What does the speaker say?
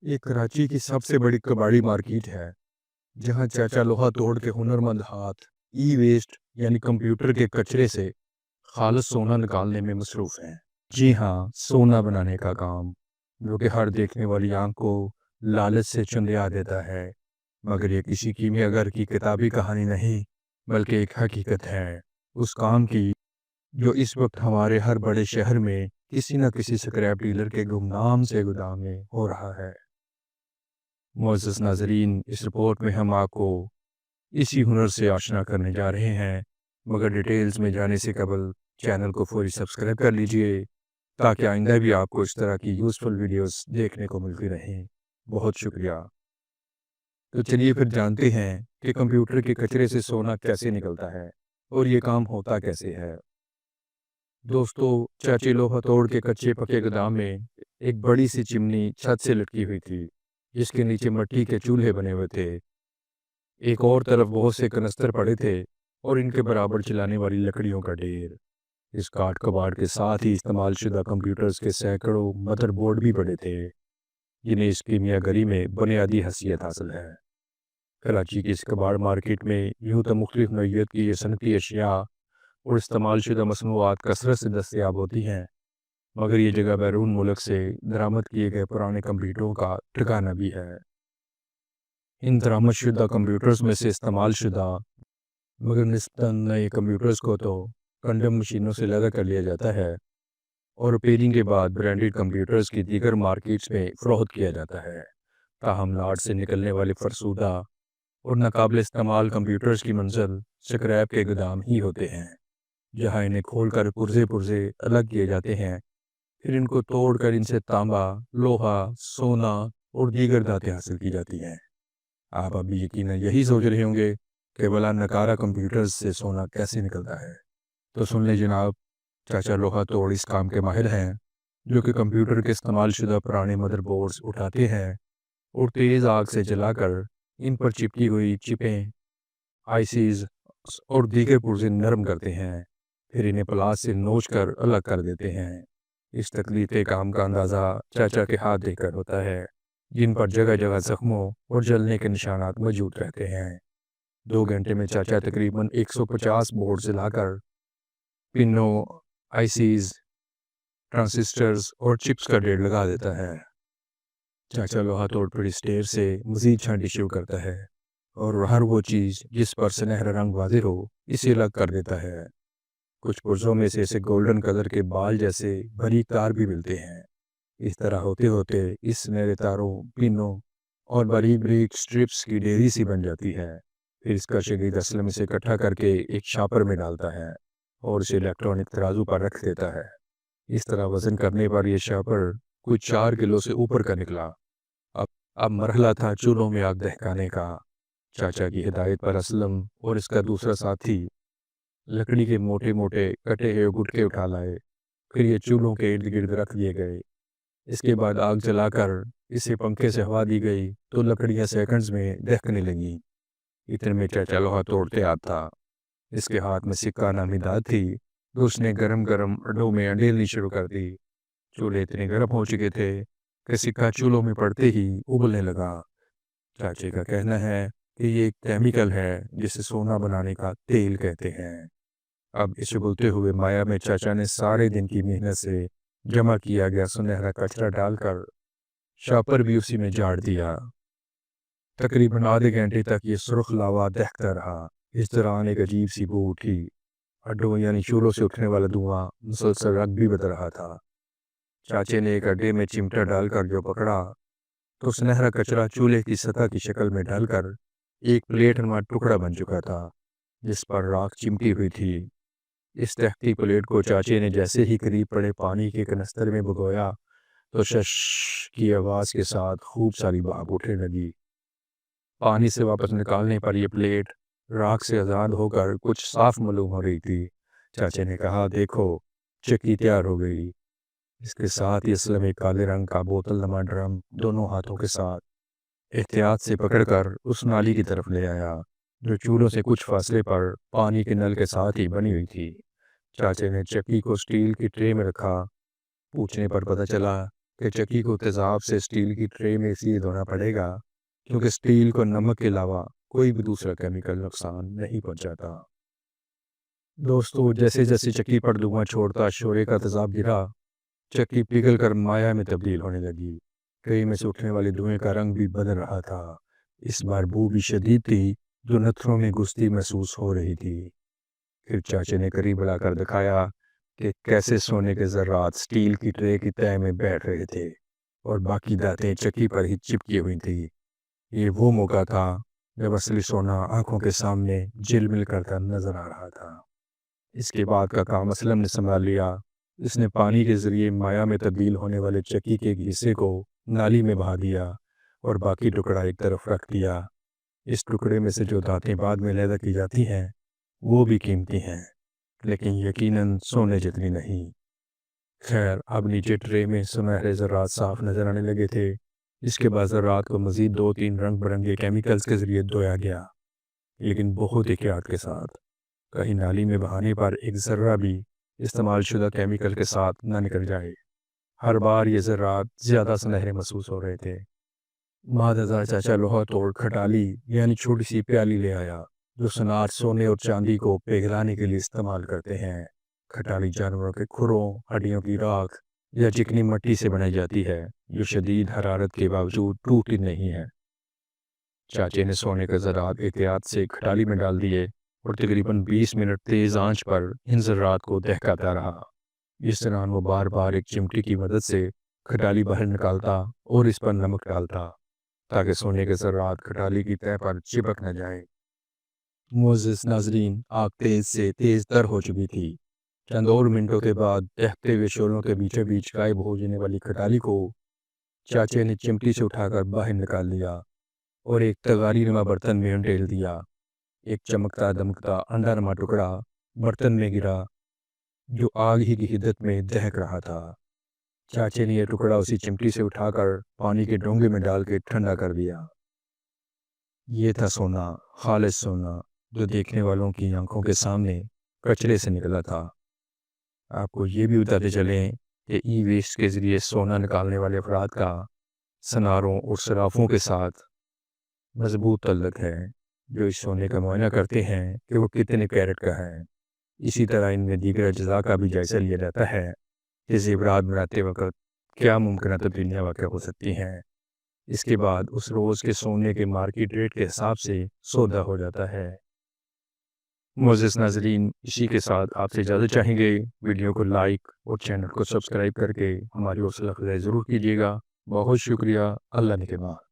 ये कराची की सबसे बड़ी कबाड़ी मार्केट है, जहाँ चाचा लोहा तोड़ के हुनरमंद हाथ ई वेस्ट यानी कंप्यूटर के कचरे से खालिस सोना निकालने में मसरूफ़ हैं। जी हाँ, सोना बनाने का काम, जो कि हर देखने वाली आंख को लालच से चुंधिया देता है। मगर ये किसी कीमियागर की किताबी कहानी नहीं, बल्कि एक हकीकत है उस काम की जो इस वक्त हमारे हर बड़े शहर में किसी न किसी स्क्रैप डीलर के गुमनाम से गोदाम में हो रहा है। मुअज़्ज़ज़ नाज़रीन, इस रिपोर्ट में हम आपको इसी हुनर से आशना करने जा रहे हैं, मगर डिटेल्स में जाने से कबल चैनल को फौरी सब्सक्राइब कर लीजिए, ताकि आइंदा भी आपको इस तरह की यूज़फुल वीडियोस देखने को मिलती रहें। बहुत शुक्रिया। तो चलिए फिर जानते हैं कि कंप्यूटर के कचरे से सोना कैसे निकलता है और ये काम होता कैसे है। दोस्तों, चाची लोहा तोड़ के कच्चे पके गोदाम में एक बड़ी सी चिमनी छत से लटकी हुई थी, जिसके नीचे मिट्टी के चूल्हे बने हुए थे। एक और तरफ बहुत से कनस्तर पड़े थे और इनके बराबर चलाने वाली लकड़ियों का ढेर। इस काट कबाड़ के साथ ही इस्तेमाल शुदा कंप्यूटर्स के सैकड़ों मदरबोर्ड भी पड़े थे, जिन्हें इस कीमियागरी में बुनियादी हैसियत हासिल है। कराची की इस कबाड़ मार्केट में यूं तो मुख्तलिफ नौइयत की ये सनती अशिया और इस्तेमाल शुदा मसनूआत कसरत से दस्तयाब होती हैं, मगर ये जगह बैरून मुल्क से दरामद किए गए पुराने कंप्यूटरों का ठिकाना भी है। इन दरामद शुदा कंप्यूटर्स में से इस्तेमाल शुदा मगर निस्बतन नए कंप्यूटर्स को तो कंडम मशीनों से लदा कर लिया जाता है और रिपेयरिंग के बाद ब्रांडेड कंप्यूटर्स की दीगर मार्केट्स में फ़रोख्त किया जाता है। ताहम लाट से निकलने वाले फरसूदा और नाकाबिल इस्तेमाल कंप्यूटर्स की मंजिल स्क्रैप के गोदाम ही होते हैं, जहाँ इन्हें खोल कर पुर्जे पुर्जे अलग किए जाते हैं। फिर इनको तोड़ कर इनसे तांबा, लोहा, सोना और दीगर धातें हासिल की जाती हैं। आप अभी यकीनन यही सोच रहे होंगे कि भला नकारा कंप्यूटर्स से सोना कैसे निकलता है। तो सुन लें जनाब, चाचा लोहा तोड़ इस काम के माहिर हैं, जो कि कंप्यूटर के इस्तेमाल शुदा पुराने मदरबोर्ड्स उठाते हैं और तेज़ आग से जलाकर इन पर चिपकी हुई चिपें, आईसीज और दीगर पुर्जे नरम करते हैं। फिर इन्हें प्लास से नोच कर अलग कर देते हैं। इस तकलीफ़े काम का अंदाज़ा चाचा के हाथ देखकर होता है, जिन पर जगह जगह जख्मों और जलने के निशानात मौजूद रहते हैं। 2 घंटे में चाचा तकरीबन 150 बोर्ड जलाकर पिनों, आईसीज, ट्रांजिस्टर्स और चिप्स का ढेर लगा देता है। चाचा लोहा तोड़ पर इस ढेर से मज़ीद छांटी शुरू करता है और हर वो चीज़ जिस पर सुनहरा रंग वाज़िह हो, इसे अलग कर देता है। कुछ पुर्जों में से इसे गोल्डन कलर के बाल जैसे बारीक तार भी मिलते हैं। इस तरह होते होते इस सुनहरे तारों, पिनों और बारीक बारीक स्ट्रिप्स की ढेरी सी बन जाती है। फिर इसका शगीद असलम इसे इकट्ठा करके एक शापर में डालता है और इसे इलेक्ट्रॉनिक तराजू पर रख देता है। इस तरह वज़न करने पर यह शापर कुछ 4 किलो से ऊपर का निकला। अब अब मरहला था चूल्हों में आग दहकाने का। चाचा की हिदायत पर असलम और इसका दूसरा साथी लकड़ी के मोटे मोटे कटे हुए गुटके उठा लाए। फिर ये चूल्हों के इर्द गिर्द रख दिए गए। इसके बाद आग जलाकर इसे पंखे से हवा दी गई तो लकड़ियां सेकंड्स में दहकने लगीं। इतने में चाचा लोहा तोड़ते आता। इसके हाथ में सिक्का नामी दात थी, तो उसने गरम गरम अड्डों में अंडेलनी शुरू कर दी। चूल्हे इतने गर्म हो चुके थे कि सिक्का चूल्हों में पड़ते ही उबलने लगा। चाचे का कहना है कि ये एक केमिकल है जिसे सोना बनाने का तेल कहते हैं। अब इस उबलते हुए माया में चाचा ने सारे दिन की मेहनत से जमा किया गया सुनहरा कचरा डालकर शापर भी उसी में झाड़ दिया। तकरीबन आधे घंटे तक ये सुर्ख लावा दहकता रहा। इस दौरान एक अजीब सी बू उठी। अड्डों यानी चूल्हों से उठने वाला धुआं मुसलसल रंग भी बदल रहा था। चाचे ने एक अड्डे में चिमटा डालकर जो पकड़ा तो सुनहरा कचरा चूल्हे की सतह की शक्ल में ढलकर एक प्लेट नुमा टुकड़ा बन चुका था, जिस पर राख चिमटी हुई थी। इस तहती प्लेट को चाचे ने जैसे ही करीब पड़े पानी के कनस्तर में भिगोया तो शश की आवाज़ के साथ खूब सारी भाप उठने लगी। पानी से वापस निकालने पर यह प्लेट राख से आज़ाद होकर कुछ साफ मालूम हो रही थी। चाचे ने कहा, देखो, चक्की तैयार हो गई। इसके साथ ही असलम एक काले रंग का बोतल नमा ड्रम दोनों हाथों के साथ एहतियात से पकड़कर उस नाली की तरफ ले आया, जो चूल्हों से कुछ फासले पर पानी के नल के साथ ही बनी हुई थी। चाचे ने चक्की को स्टील की ट्रे में रखा। पूछने पर पता चला کہ چکی کو تیزاب سے اسٹیل کی ٹرے میں اس لیے دھونا پڑے گا کیونکہ اسٹیل کو نمک کے علاوہ کوئی بھی دوسرا کیمیکل نقصان نہیں پہنچاتا۔ دوستو، جیسے جیسے چکی پر دھواں چھوڑتا شورے کا تیزاب گرا، چکی پگھل کر مایا میں تبدیل ہونے لگی۔ ٹرے میں سے اٹھنے والے دھوئیں کا رنگ بھی بدل رہا تھا۔ اس بار بو بھی شدید تھی جو نتھروں میں گھستی محسوس ہو رہی تھی۔ پھر چاچے نے قریب لا کر دکھایا کہ کیسے سونے کے ذرات اسٹیل کی ٹرے کی تہہ میں بیٹھ رہے تھے اور باقی دھاتیں چکی پر ہی چپکی ہوئی تھی۔ یہ وہ موقع تھا جب اصلی سونا آنکھوں کے سامنے جل مل کرتا نظر آ رہا تھا۔ اس کے بعد کا کام اسلم نے سنبھال لیا۔ اس نے پانی کے ذریعے مایا میں تبدیل ہونے والے چکی کے ایک حصے کو نالی میں بہا دیا اور باقی ٹکڑا ایک طرف رکھ دیا۔ اس ٹکڑے میں سے جو دھاتیں بعد میں علیحدہ کی جاتی ہیں وہ بھی قیمتی ہیں، لیکن یقیناً سونے جتنی نہیں۔ خیر، اب نیچے ٹرے میں سنہرے ذرات صاف نظر آنے لگے تھے۔ اس کے بعد ذرات کو مزید 2-3 رنگ برنگے کیمیکلز کے ذریعے دھویا گیا، لیکن بہت احتیاط کے ساتھ۔ کہیں نالی میں بہانے پر ایک ذرہ بھی استعمال شدہ کیمیکل کے ساتھ نہ نکل جائے۔ ہر بار یہ ذرات زیادہ سنہرے محسوس ہو رہے تھے۔ مادہ چاچا لوہا توڑ کھٹالی یعنی چھوٹی سی پیالی لے آیا جو صنعت سونے اور چاندی کو پگھلانے کے لیے استعمال کرتے ہیں۔ کھٹالی جانوروں کے کھروں، ہڈیوں کی راکھ یا چکنی مٹی سے بنائی جاتی ہے جو شدید حرارت کے باوجود ٹوٹتی نہیں ہے۔ چاچے نے سونے کے ذرات احتیاط سے کھٹالی میں ڈال دیے اور تقریباً 20 منٹ تیز آنچ پر ان ذرات کو دہکاتا رہا۔ اس دوران وہ بار بار ایک چمٹی کی مدد سے کھٹالی باہر نکالتا اور اس پر نمک ڈالتا تاکہ سونے کے ذرات کھٹالی کی تہہ پر چپک نہ جائیں۔ معزز ناظرین، آگ تیز سے تیز تر ہو چکی تھی۔ چند اور منٹوں کے بعد دہکتے ہوئے شعلوں کے بیچوں بیچ غائب ہو جانے والی کھٹالی کو چاچے نے چمٹی سے اٹھا کر باہر نکال لیا اور ایک تغاری نما برتن میں انڈیل دیا۔ ایک چمکتا دمکتا انڈا نما ٹکڑا برتن میں گرا جو آگ ہی کی حدت میں دہک رہا تھا۔ چاچے نے یہ ٹکڑا اسی چمٹی سے اٹھا کر پانی کے ڈونگے میں ڈال کے ٹھنڈا کر دیا۔ یہ تھا سونا، خالص سونا، جو دیکھنے والوں کی آنکھوں کے سامنے کچرے سے نکلا تھا۔ آپ کو یہ بھی بتاتے چلیں کہ ای ویسٹ کے ذریعے سونا نکالنے والے افراد کا سناروں اور صرافوں کے ساتھ مضبوط تعلق ہے، جو اس سونے کا معائنہ کرتے ہیں کہ وہ کتنے کیرٹ کا ہے۔ اسی طرح ان میں دیگر اجزاء کا بھی جائزہ لیا جاتا ہے کہ زیورات بناتے وقت کیا ممکنہ تبدیلیاں واقع ہو سکتی ہیں۔ اس کے بعد اس روز کے سونے کے مارکیٹ ریٹ کے حساب سے سودا ہو جاتا ہے۔ معزز ناظرین، اسی کے ساتھ آپ سے اجازت چاہیں گے۔ ویڈیو کو لائک اور چینل کو سبسکرائب کر کے ہماری حوصلہ افزائی ضرور کیجیے گا۔ بہت شکریہ۔ اللہ نگہبان۔